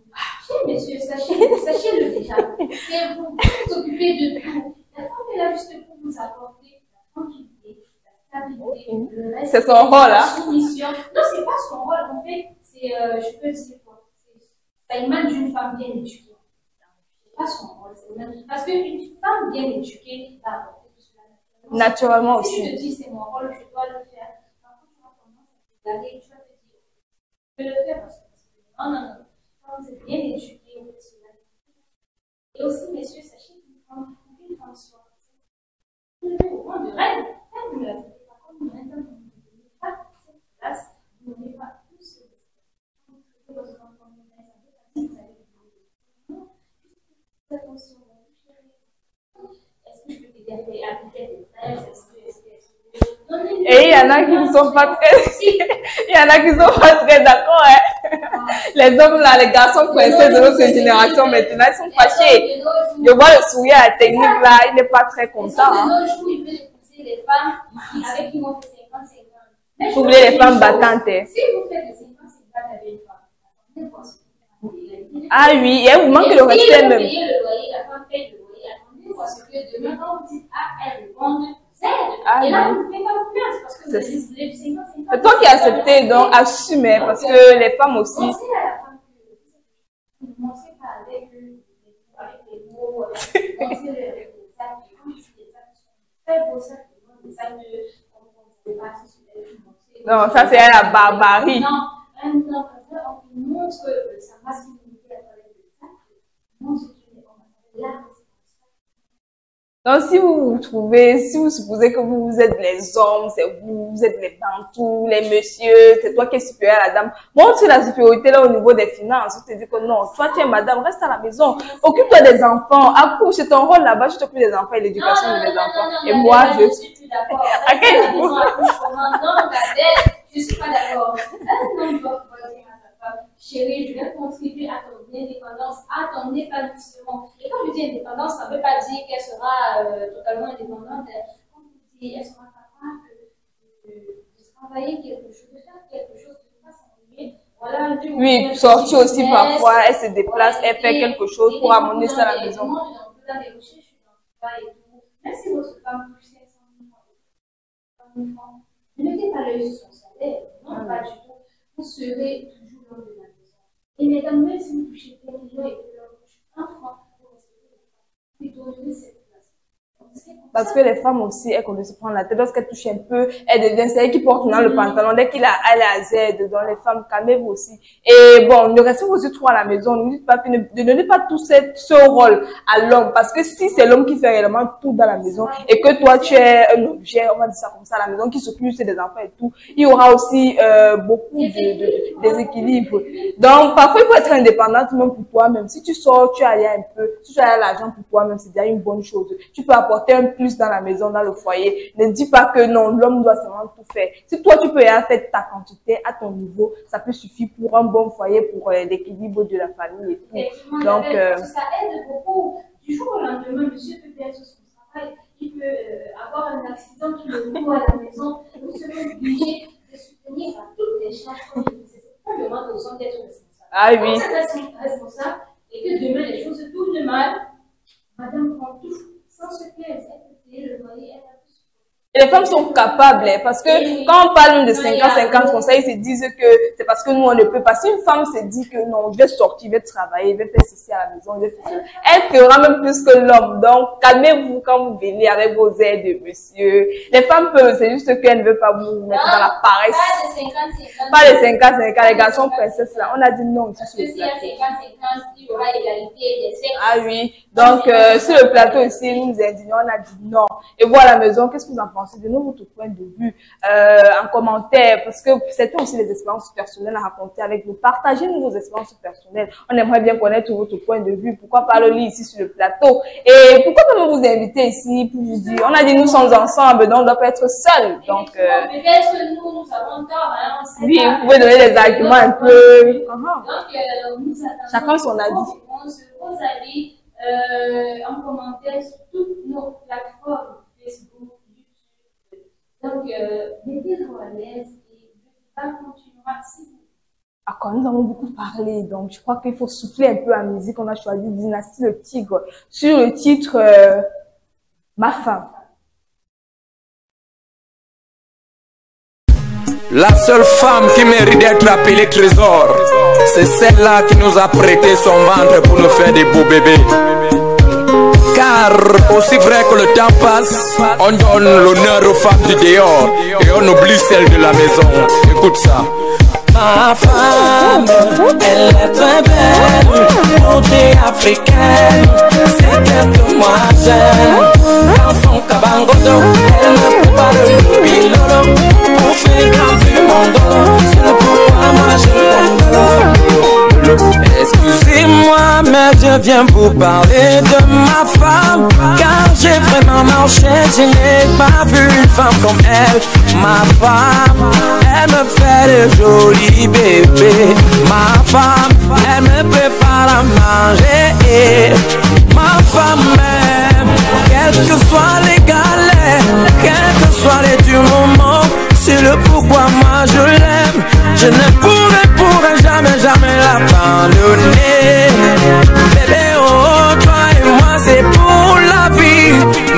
Chers messieurs, sachez-le déjà. C'est vous qui vous occupez de tout. La femme est là juste pour vous apporter la tranquillité, la stabilité, le respect. C'est son rôle, la hein? soumission. Non, c'est pas son rôle. En fait, c'est, je peux dire quoi? C'est l'image d'une femme bien éduquée. C'est pas son rôle. Parce qu'une femme bien éduquée va apporter tout cela. Naturellement Si aussi. je te dis c'est mon rôle, je dois le faire. Quand tu vas tendance à regarder, tu vas te dire, je vais le faire parce que non. Quand vous êtes bien éduqué, vous êtes sur la vie. Et aussi, messieurs, sachez qu'une femme soit au rang de reine, quand vous ne la faites pas comme une reine, vous ne donnez pas cette place, vous n'avez pas tout ce que vous faites votre enfant de reine, vous allez vous attention, est-ce que je peux t'aider à appliquer des fraises? Et il y en a qui ne sont pas très, il y en a qui sont pas très d'accord, hein. Les hommes là, les garçons coincés de notre génération maintenant, ils sont fâchés. Je vois le sourire à la technique là, il n'est pas très content. De nos jours, il veut épouser les femmes avec qui vont faire 50-50. Vous voulez les femmes battantes. Si vous faites des 50-50 avec une femme, ah oui, et vous manquez le respect même. Si vous payez le loyer, la femme paye le loyer, attendez parce que demain, quand vous dites elle répond, et là, vous ne faites pas confiance parce que vous allez vous voulez du 50-50. C'est toi qui as accepté, donc assumez, parce que les femmes aussi. Pensez à la femme que vous ne pensez pas avec les mots, pensez avec les sacs, quand je dis des sacs, très beaux sacs, des sacs de, comme on ne sait pas si c'est non, ça c'est la barbarie. Non, on montre sa masculinité à travers le sac, on montre qu'il est là. Donc, si vous vous trouvez, si vous supposez que vous êtes les hommes, c'est vous êtes les bantous, les messieurs, c'est toi qui es supérieur à la dame. Montre la supériorité là au niveau des finances. Tu te dis que non, toi tu es madame, reste à la maison. Occupe-toi des enfants. Accouche, c'est ton rôle là-bas, tu t'occupes des enfants et l'éducation des enfants. Et moi, je suis plus d'accord. À quel niveau? Non, je suis pas d'accord. Un homme doit dire à sa femme, chérie, je vais contribuer à ton indépendance, à ton épanouissement. Et quand je dis indépendance, ça ne veut pas dire qu'elle sera totalement indépendante. Quand je dis, elle sera capable de travailler quelque chose, de faire quelque chose, de ne pas s'ennuyer. Voilà, oui, sortir aussi parfois, elle se déplace, elle fait quelque chose pour amener ça à la maison. Même si votre femme touche 500 000 francs, ne mettez pas l'œil sur son salaire. Non, pas du tout. Vous serez toujours l'homme de la maison. Et mesdames, même si vous touchez 1 million et que vous touchez 1 franc, vous donnerez cette place. Parce que les femmes aussi, elles connaissent se prendre la tête. Lorsqu'elles touchent un peu, elles deviennent celles qui portent dans le pantalon. Dès qu'il a à la Z, dans les femmes, calmez-vous aussi. Et bon, ne restez aussi trop à la maison. Ne dites pas, ne donnez pas tout ce rôle à l'homme. Parce que si c'est l'homme qui fait réellement tout dans la maison et que toi, tu es un objet, on va dire ça comme ça, à la maison, qui s'occupe des enfants et tout, il y aura aussi beaucoup de déséquilibre. Donc, parfois, il faut être indépendante même pour toi-même. Si tu sors, tu as un peu, si tu as l'argent pour toi-même, c'est déjà une bonne chose. Tu peux apporter un plus dans la maison, dans le foyer. Ne dis pas que non, l'homme doit seulement tout faire. Si toi, tu peux faire ta quantité à ton niveau, ça peut suffire pour un bon foyer, pour l'équilibre de la famille et tout. Donc, ça aide beaucoup. Du jour au lendemain, monsieur peut perdre son travail, il peut avoir un accident qui le met à la maison. Vous serez obligé de soutenir à toutes les charges. On demande aux hommes d'être responsables. Ah oui. Quand on est responsable et que demain les choses se tournent mal, madame prend tout sans se plaire. Le loyer, elle a tout. Et les femmes sont capables, parce que quand on parle de 50-50 comme ça, ils se disent que c'est parce que nous, on ne peut pas. Si une femme se dit que non, je vais sortir, je vais travailler, je vais faire ceci à la maison, je vais faire cela, elle fera même plus que l'homme. Donc, calmez-vous quand vous venez avec vos aides de monsieur. Les femmes peuvent, c'est juste qu'elles ne veulent pas vous mettre dans la paresse. Pas les 50-50, les garçons princesses là. On a dit non. Parce que s'il y a 50-50, il y aura égalité des sexes. Ah oui. Donc, sur le plateau ici, nous nous indignons, on a dit non. Et vous à la maison, qu'est-ce que vous en pensez? Donnez votre point de vue en commentaire, parce que c'était aussi des expériences personnelles à raconter avec nous. Partagez-nous vos expériences personnelles. On aimerait bien connaître votre point de vue. Pourquoi pas le lit ici sur le plateau? Et pourquoi pas vous inviter ici pour vous dire, on a dit nous sommes ensemble, donc on ne doit pas être seuls. Donc, peut-être nous avons tort, hein, oui, vous pouvez donner des arguments un peu. Donc, nous attendons chacun son avis. Vos avis en commentaire sur toutes nos plateformes Facebook, YouTube. Donc, mettez-vous à l'aise et le débat continuera si vous. D'accord, nous avons beaucoup parlé, donc je crois qu'il faut souffler un peu à musique. On a choisi Dynastie le Tigre sur le titre Ma femme. La seule femme qui mérite d'être appelée trésor, c'est celle-là qui nous a prêté son ventre pour nous faire des beaux bébés. Car aussi vrai que le temps passe, on donne l'honneur aux femmes du dehors et on oublie celles de la maison. Écoute ça. Ma femme, elle est très belle, beauté africaine, c'est elle que moi j'aime. Dans son cabangodo, elle me prépare le pilolo, pour faire grandir mon dos, c'est pourquoi moi je l'aime. Excusez-moi, mais je viens vous parler de ma femme, car j'ai vraiment marché, je n'ai pas vu une femme comme elle. Ma femme, elle me fait de jolis bébés. Ma femme, elle me prépare à manger. Ma femme même, quels que soient les galères, quels que soient les durs moments, c'est le pourquoi moi je l'aime. Je ne pourrai jamais l'abandonner. Bébé, oh, toi et moi c'est pour la vie.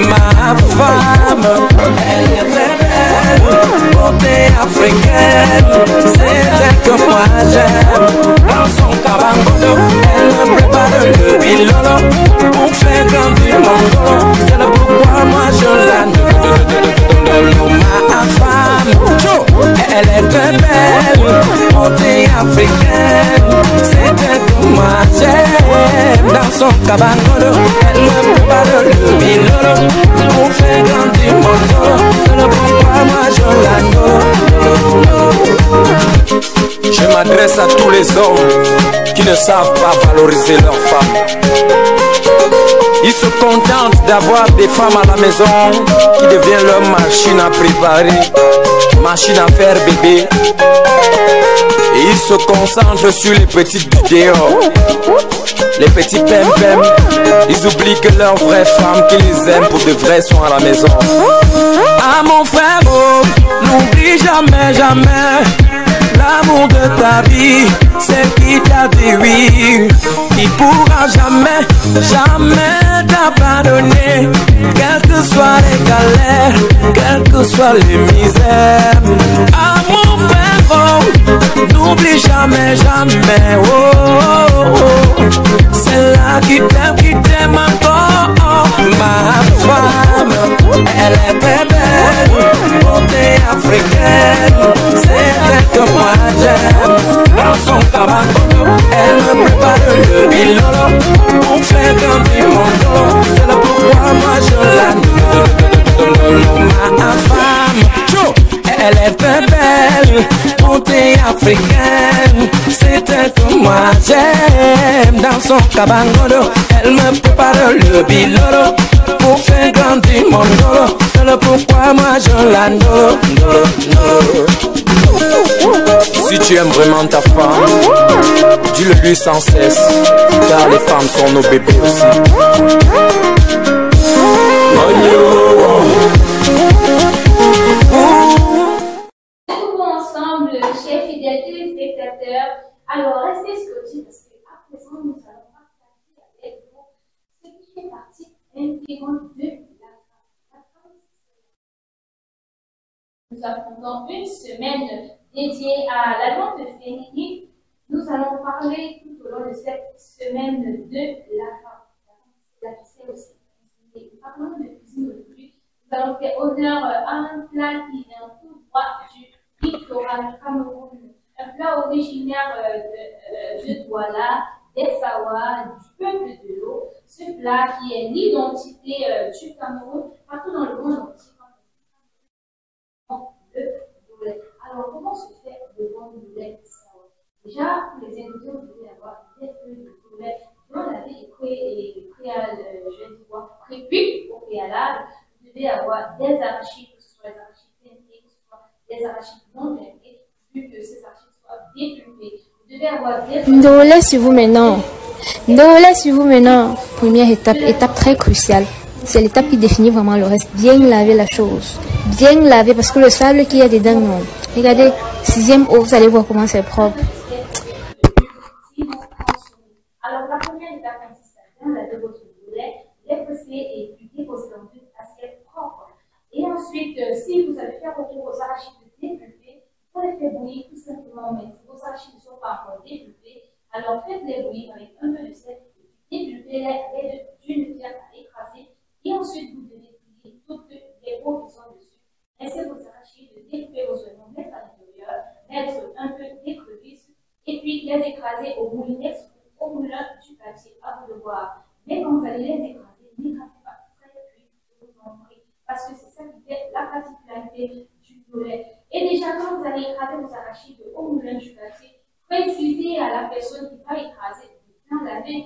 Ma femme, elle est très belle, beauté africaine, c'est elle que moi j'aime. Dans son cabangodo, elle me prépare le pilolo, pour faire grandir mon dos, c'est le pourquoi moi je l'aime. Ma femme, elle est très belle, beauté africaine, c'est elle que moi j'aime. dans son cabanon. Elle me prépare le bilolo pour faire grandir mon dos. C'est le pourquoi moi je l'adore. Je m'adresse à tous les hommes qui ne savent pas valoriser leurs femmes. Ils se contentent d'avoir des femmes à la maison qui deviennent leur machine à préparer, machine à faire bébé. Et ils se concentrent sur les petites du dehors, les petits pem-pem. Ils oublient que leurs vraies femmes qui les aiment pour de vrai sont à la maison. Ah mon frère, oh, n'oublie jamais, jamais l'amour de ta vie, celle qui t'a dit oui, qui pourra jamais, jamais t'abandonner, quelles que soient les galères, quelles que soient les misères. Ah mon frère, oh, n'oublie jamais, jamais, oh, oh, oh, celle-là qui t'aime encore, oh, ma femme, elle est très belle, beauté africaine, c'est elle que moi j'aime. Dans son cabanon, elle me prépare le bilolo pour faire grandir mon dos. C'est le pourquoi moi je l'adore. Ma femme, elle est très belle, beauté africaine, c'est elle que moi j'aime. Dans son cabanon, elle me prépare le bilolo pour faire grandir mon dos. C'est le pourquoi moi je l'adore. Si tu aimes vraiment ta femme, dis-le lui sans cesse, car les femmes sont nos bébés aussi. Nous ensemble, chers fidèles téléspectateurs. Alors, restez scotchés parce qu'à présent, nous allons partager avec vous ce qui fait partie intégrante de la femme. Nous affrontons une semaine dédiée à la vente féminine. Nous allons parler tout au long de cette semaine de la femme. La cuisine aussi. Parlons de cuisine aujourd'hui. Nous allons faire honneur à un plat qui vient tout droit du littoral Cameroun. Un plat originaire de Douala, des Sawa, du peuple de l'eau. Ce plat qui est l'identité du Cameroun partout dans le monde entier. Alors, comment se fait le bon boulet Sawa? Déjà, pour les ingrédients, vous devez avoir des feuilles de boulet dont la vie est pré-cuit au préalable. Vous devez avoir des arachides, que ce soit des arachides teintées, que ce soit des arachides non teintées, vu que ces arachides soient dépulpés. Vous devez avoir des... Ndolé sur vous maintenant. Ndolé sur vous maintenant. Première étape, étape très cruciale. C'est l'étape qui définit vraiment le reste. Bien laver la chose. Bien laver parce que le sable qu'il y a dedans, non. Regardez, 6e eau, vous allez voir comment c'est propre. Alors, la première étape consiste à bien laver votre boulet, les presser et puis déposer dans une assiette propre. Et ensuite, si vous allez faire retour aux arachides dépulpés, vous les faites bouillir tout simplement. Mais si vos arachides ne sont pas encore dépulpés, alors faites-les bouillir avec un peu de sel, dépulpez-les avec d'une pierre à écraser. Et ensuite, vous devez plier toutes les peaux qui sont dessus. Laissez vos arachides, découper vos oignons, mettre à l'intérieur, mettre un peu d'écrevisses et puis les écraser au moulinex ou au moulin du papier à vous de voir. Mais quand vous allez les écraser, n'écrasez pas très cuit, je vous en prie, parce que c'est ça qui fait la particularité du boulet. Et déjà, quand vous allez écraser vos arachides au moulin du papier, précisez à la personne qui va écraser de bien laver.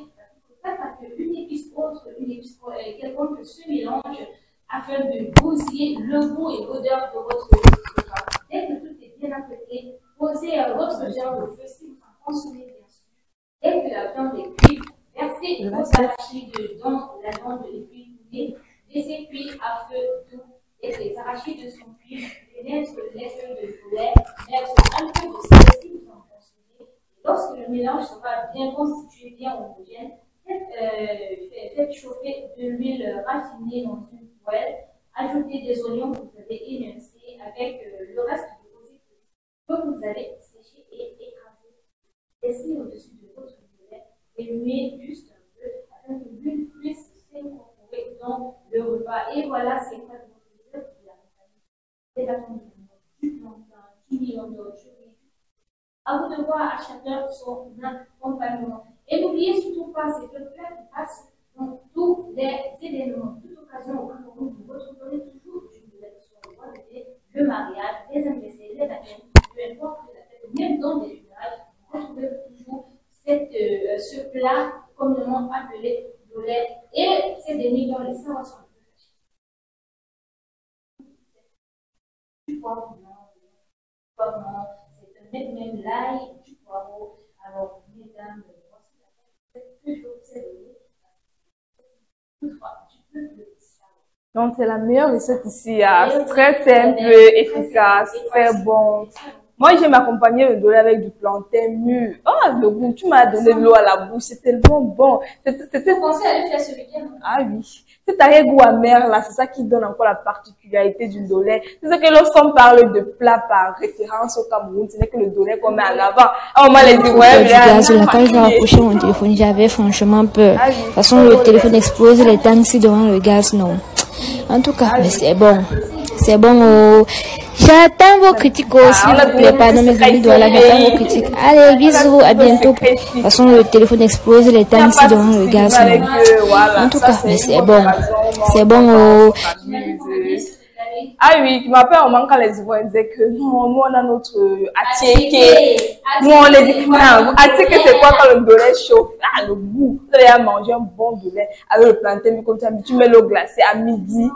Parce qu'une épice autre, une épice quelconque se mélange afin de bousiller le goût et l'odeur de votre repas. Dès que tout est bien apprêté, posez votre viande au feu si vous en consommez bien sûr. Dès que la viande est cuite, versez vos arachides dans la viande et puis laissez cuire à feu doux. Dès que les arachides sont cuits, mettre les feuilles de poulet, mettre un peu de sel si vous en consommez. Lorsque le mélange sera bien constitué, bien homogène, faites chauffer de l'huile raffinée dans une poêle, ajoutez des oignons que vous avez émincés avec le reste de vos épices que vous allez sécher et écraser. Laissez au-dessus de votre boulet et remuez juste un peu afin que l'huile puisse s'incorporer dans le repas. Et voilà, c'est quoi votre boulet qui est la famille du plantain, du million d'or, du riz. À vous de voir à chacun son accompagnement. Et n'oubliez surtout pas, c'est le plat qui passe dans tous les événements, toute occasion au Cameroun, vous retrouverez toujours une boulette sur le bois de thé, le mariage, les anniversaires, les baptêmes, peu importe la fête, même dans les villages, vous retrouvez toujours ce plat communément appelé boulette. Et ces derniers dans les saveurs sont du poivron blanc, c'est même l'ail, du poivron. Alors, mesdames, toujours donc, c'est la meilleure recette ici. Très simple, efficace, très bon. Moi, j'aime accompagner le dolé avec du plantain mûr. Oh, le goût, tu m'as donné de l'eau à la bouche. C'est tellement bon. Vous pensez à le faire ce week-end? Ah oui. Cet arrière-goût amer là, c'est ça qui donne encore la particularité du dolé. C'est ça que lorsqu'on parle de plat par référence au Cameroun, ce n'est que le dolé qu'on met en avant. Ah, on m'a les dit, ouais, du gaz, là, quand je rapprochais mon téléphone, j'avais franchement peur. De toute façon, le téléphone explose, les tanks ici devant le gaz, non. En tout cas, mais c'est bon. C'est bon. J'attends vos critiques s'il vous plaît. Pardon, mes amis, voilà, j'attends vos critiques. Allez, bisous, à bientôt. De toute façon, le téléphone explose, les tanks ici devant le gaz, non. En tout cas, mais c'est bon. C'est bon. Ah oui, tu m'appelles au moment quand les Ivoiriens disaient que non, nous on a notre attiéké. Nous on les dit, attiéké c'est quoi quand le dolé chauffe? Ah, le goût. Vous allez manger un bon dolé avec le plantain, mais comme tu mets l'eau glacée à midi.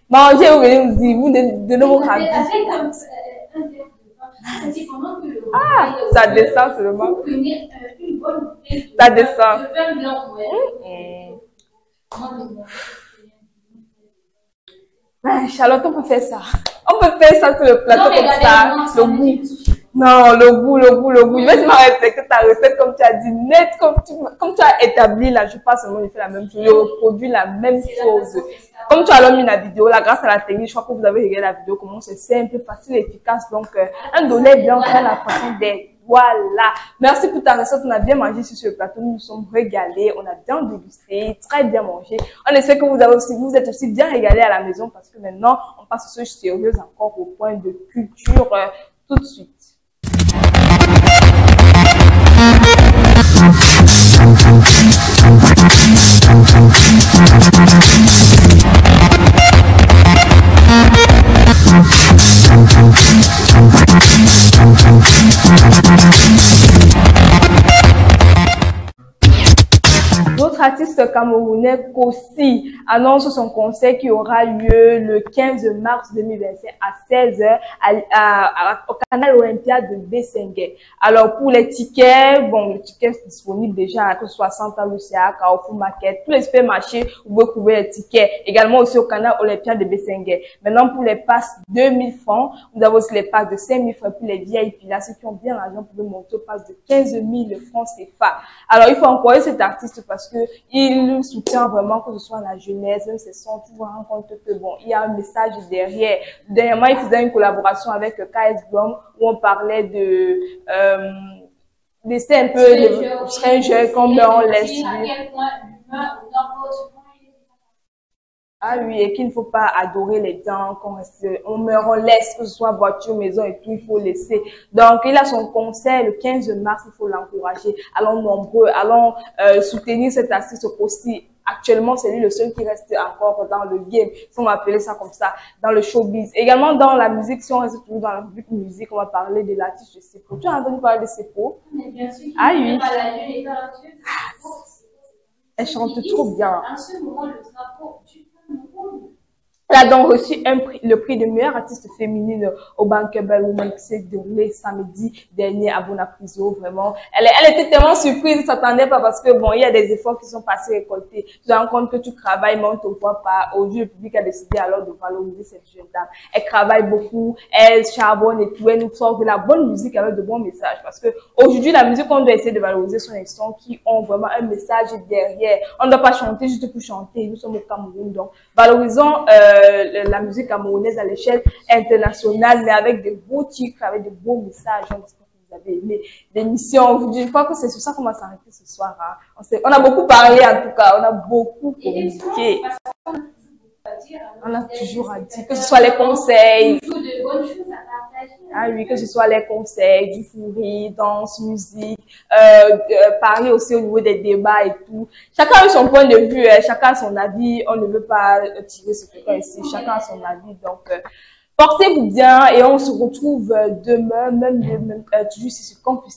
Mangez, vous venez nous dire, vous donnez vos habits. Ah, ça descend seulement. Ça descend. Charlotte, on peut faire ça. On peut faire ça sur le plateau comme ça. Le goût. Non, le goût. Je vais te respecter ta recette comme tu as dit, net, comme tu as établi là. Je passe seulement, je fais la même chose. Je reproduis la même chose. Comme tu as alors mis la vidéo là, grâce à la technique, je crois que vous avez regardé la vidéo, comment c'est simple, facile, efficace. Donc, un dolé blanc, c'est la façon d'être. Voilà. Merci pour ta recette. On a bien mangé sur ce plateau. Nous nous sommes régalés. On a bien dégusté, très bien mangé. On espère que vous êtes aussi bien régalés à la maison parce que maintenant, on passe sur ce sérieux encore au point de culture tout de suite. Notre artiste camerounais Kossi annonce son concert qui aura lieu le 15 mars 2025 à 16h au canal Olympia de Bessengue. Alors pour les tickets, bon, le ticket est disponible déjà à 60 à Lucia, Carrefour Market, tous les supermarchés, vous pouvez trouver les tickets. Également aussi au canal Olympia de Bessengue. Maintenant pour les passes 2000 francs, vous avez aussi les passes de 5000 francs pour les VIP. Là, ceux qui ont bien l'argent peuvent monter aux passes de 15 000 francs CFA. Alors il faut encourager cet artiste parce que il soutient vraiment que ce soit la jeunesse, même ses sons, tu vois, en compte que bon, il y a un message derrière. Dernièrement, il faisait une collaboration avec KS Blom où on parlait de laisser un peu de stranger comme on laisse. Ah oui, et qu'il ne faut pas adorer les dents, on meurt, on laisse, que ce soit voiture, maison et tout, il faut laisser. Donc, il a son concert le 15 mars, il faut l'encourager. Allons nombreux, allons soutenir cet artiste aussi. Actuellement, c'est lui le seul qui reste encore dans le game, si on va appeler ça comme ça, dans le showbiz. Également dans la musique, si on reste toujours dans la rubrique musique, on va parler de l'artiste de Sepo. Tu as entendu parler de Sepo? Ah oui. Elle chante trop bien. En ce moment, le drapeau du Cameroun. Elle a donc reçu le prix de meilleure artiste féminine au Bankable Woman qui s'est déroulé samedi dernier à Bonapriso. Vraiment, elle était tellement surprise, elle s'attendait pas parce que bon, il y a des efforts qui sont passés récoltés. Tu te rends compte que tu travailles, mais on te voit pas. Aujourd'hui, le public a décidé alors de valoriser cette jeune dame. Elle travaille beaucoup, elle charbonne et tout, elle nous sort de la bonne musique avec de bons messages. Parce que aujourd'hui, la musique, on doit essayer de valoriser son les sons qui ont vraiment un message derrière. On ne doit pas chanter juste pour chanter. Nous sommes au Cameroun, donc valorisons la musique camerounaise à l'échelle internationale, mais avec des beaux titres, avec de beaux messages. J'espère que vous avez aimé l'émission. Je crois que c'est sur ça qu'on va s'arrêter ce soir. Hein. On a beaucoup parlé en tout cas, on a beaucoup communiqué. On a toujours à dire, que ce soit les conseils. Toujours de bonnes choses à partager. Hein, oui, que ce soit les concerts, du fou rire, danse, musique, parler aussi au niveau des débats et tout. Chacun a son point de vue, chacun a son avis. On ne veut pas tirer sur quelqu'un ici. Chacun a son avis. Donc, portez-vous bien et on se retrouve demain, même toujours ici sur Campus.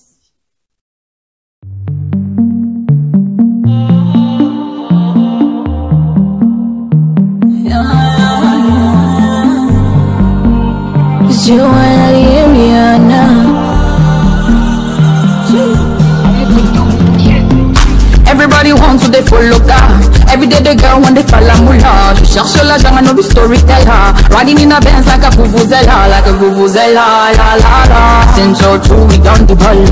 You wanna hear Rihanna? Everybody wants to they follow car. Every day the girl want they follow mula. She cherche l'argent and no be storyteller. Riding in a Benz like a vuvuzela, la la la. Since so true we done the ball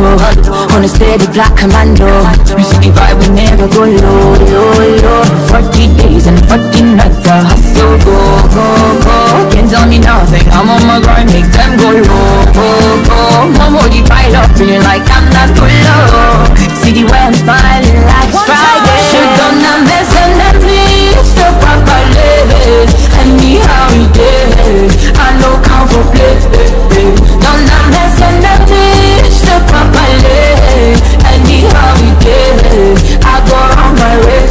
on a steady black commando. You see the vibe we never go low. 40 days and 40 nights I hustle go. Can't tell me nothing. I'm on my grind, make them go low. Mama, you pile up, feeling like I'm not too low. See the way I'm smiling like Friday. She gonna mess and please stop up a lady. And me how we did. I know come for play. Gonna mess and please stop up a lady. And me how we did. I go on my way.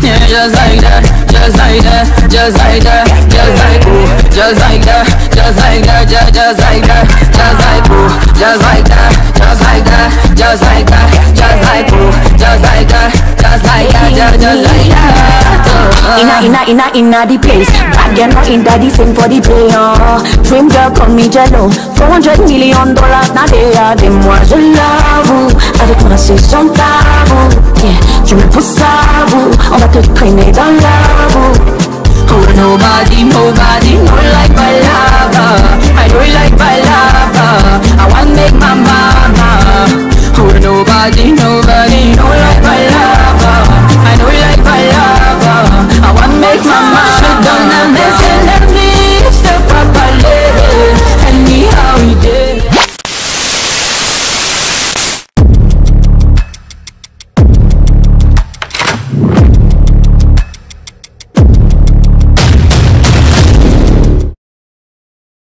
Yeah, just like that, just like that, just like that, just like ooh, just like that, just like that, just like that, just like ooh, just like that, just like that, just like that, just like ooh, just like that, just like that, just like that. Inna the place, bad girl not in the same for the play. Dream girl call me jello, $400 million now they are des moi je l'avoue. Avec moi c'est son tabou, yeah, tu me pousses à bout, on va te traîner dans la boue. Oh nobody know like my lover, I know like my lover.